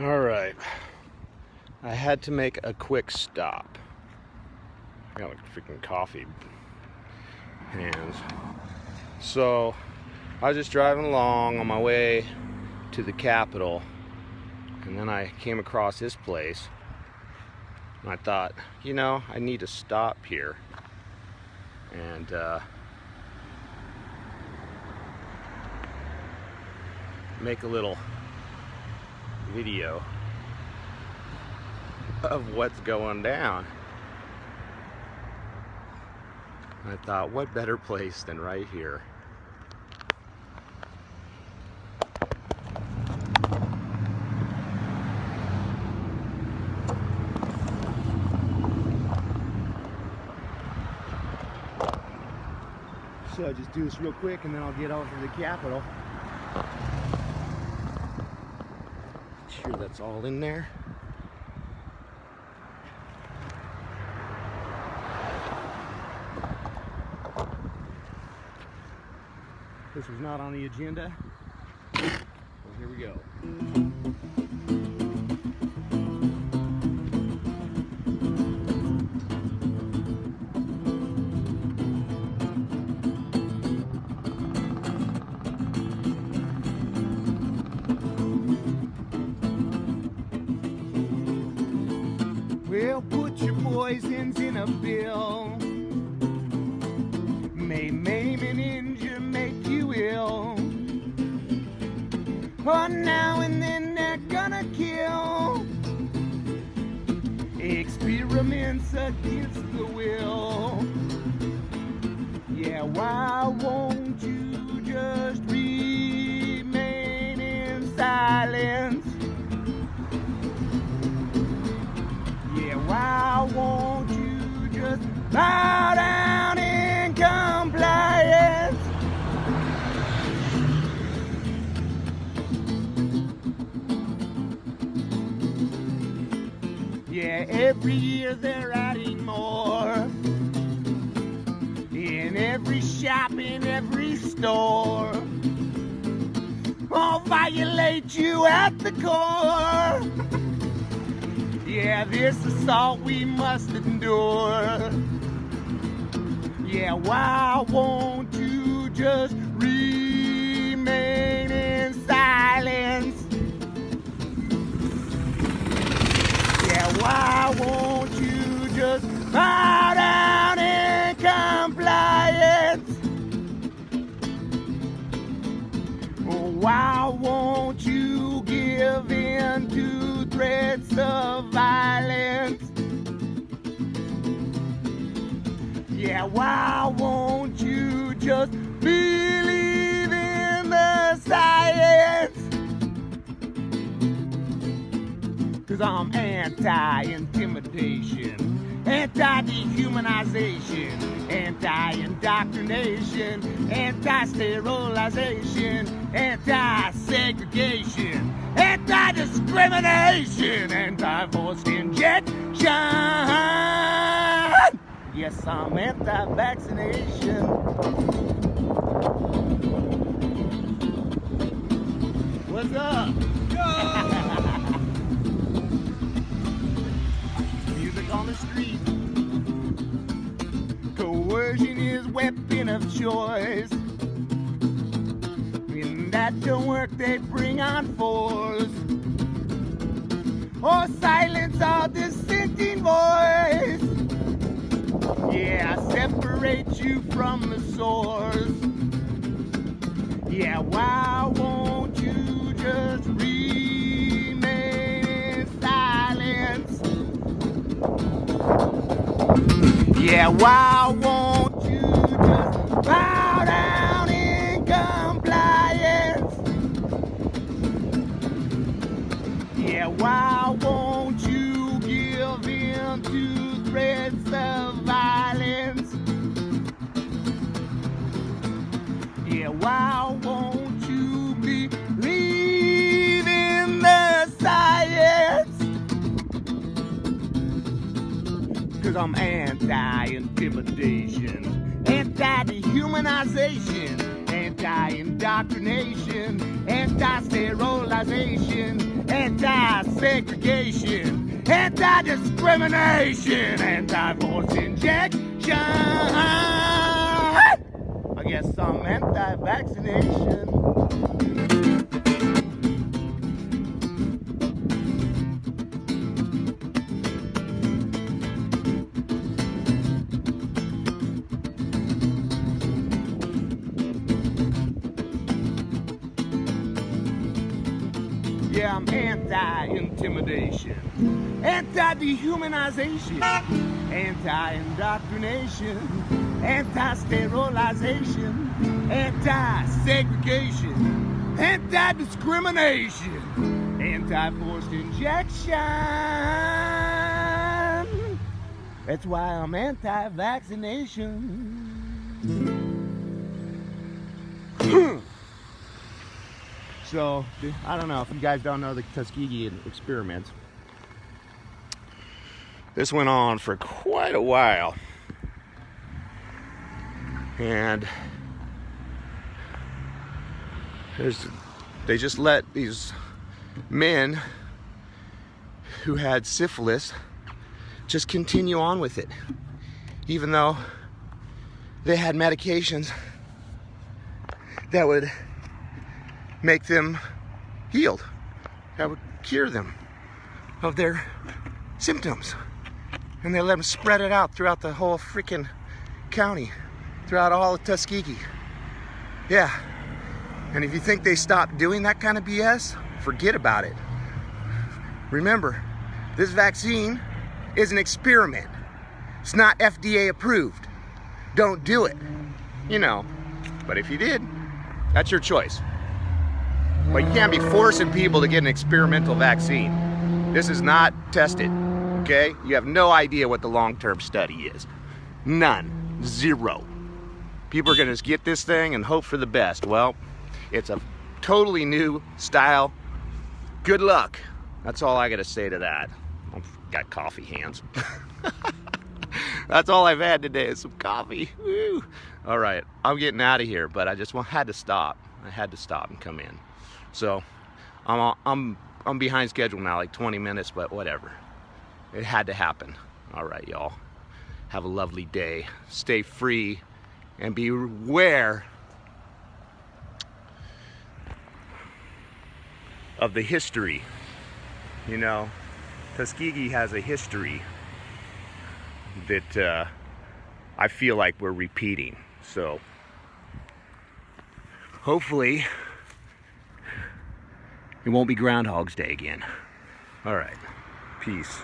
Alright, I had to make a quick stop. I got like freaking coffee hands. So I was just driving along on my way to the Capitol, and then I came across this place, and I thought, you know, I need to stop here and make a little video of what's going down. I thought, what better place than right here? So I'll just do this real quick and then I'll get over to the Capitol. Sure that's all in there. This was not on the agenda. Well, here we go. Well, put your poisons in a pill. May maim and injure, make you ill. Oh, now and then they're gonna kill. Experiments against the will. Yeah, why won't you just remain in silence? Yeah, why won't you just bow down in compliance? Yeah, every year they're adding more. In every shop, in every store. I'll violate you at the core. Yeah, this assault we must endure. Yeah, why won't you just remain in silence? Yeah, why won't you just bow down in compliance? Why won't you give in to threats of violence? Yeah, why won't you just believe in the science? 'Cause I'm anti-intimidation, anti-dehumanization, anti-indoctrination, anti-sterilization, anti-segregation, anti-discrimination, anti-forced injection. Yes, I'm anti-vaccination. What's up? Music on the street. Coercion is weapon of choice. When that don't work, they bring on force. Or silence our dissenting voice. Yeah, separate you from the source. Yeah, why won't you just remain in silence? Yeah, why won't you just bow down in compliance? Yeah, why won't you give in to threats of violence? Yeah, why won't you believe in the science? 'Cause I'm anti-intimidation, anti-dehumanization, anti-indoctrination, anti-sterilization, anti anti-segregation, anti-discrimination, anti-forced injection. I guess I'm anti-vaccination. Yeah, I'm anti-intimidation, anti-dehumanization, anti-indoctrination, anti-sterilization, anti-segregation, anti-discrimination, anti-forced injection. That's why I'm anti-vaccination. So, I don't know if you guys don't know the Tuskegee experiments. This went on for quite a while. And they just let these men who had syphilis just continue on with it, even though they had medications that would make them healed, that would cure them of their symptoms. And they let them spread it out throughout the whole freaking county, throughout all of Tuskegee. Yeah. And if you think they stopped doing that kind of BS, forget about it. Remember, this vaccine is an experiment. It's not FDA approved. Don't do it. You know, but if you did, that's your choice. But you can't be forcing people to get an experimental vaccine. This is not tested, okay? You have no idea what the long-term study is. None. Zero. People are gonna just get this thing and hope for the best. Well, it's a totally new style. Good luck. That's all I gotta say to that. I've got coffee hands. That's all I've had today is some coffee. Woo. All right, I'm getting out of here, but I just had to stop. I had to stop and come in. So I'm behind schedule now, like 20 minutes, but whatever. It had to happen. All right, y'all. Have a lovely day. Stay free and beware of the history. You know, Tuskegee has a history that I feel like we're repeating. So hopefully it won't be Groundhog's Day again. All right. Peace.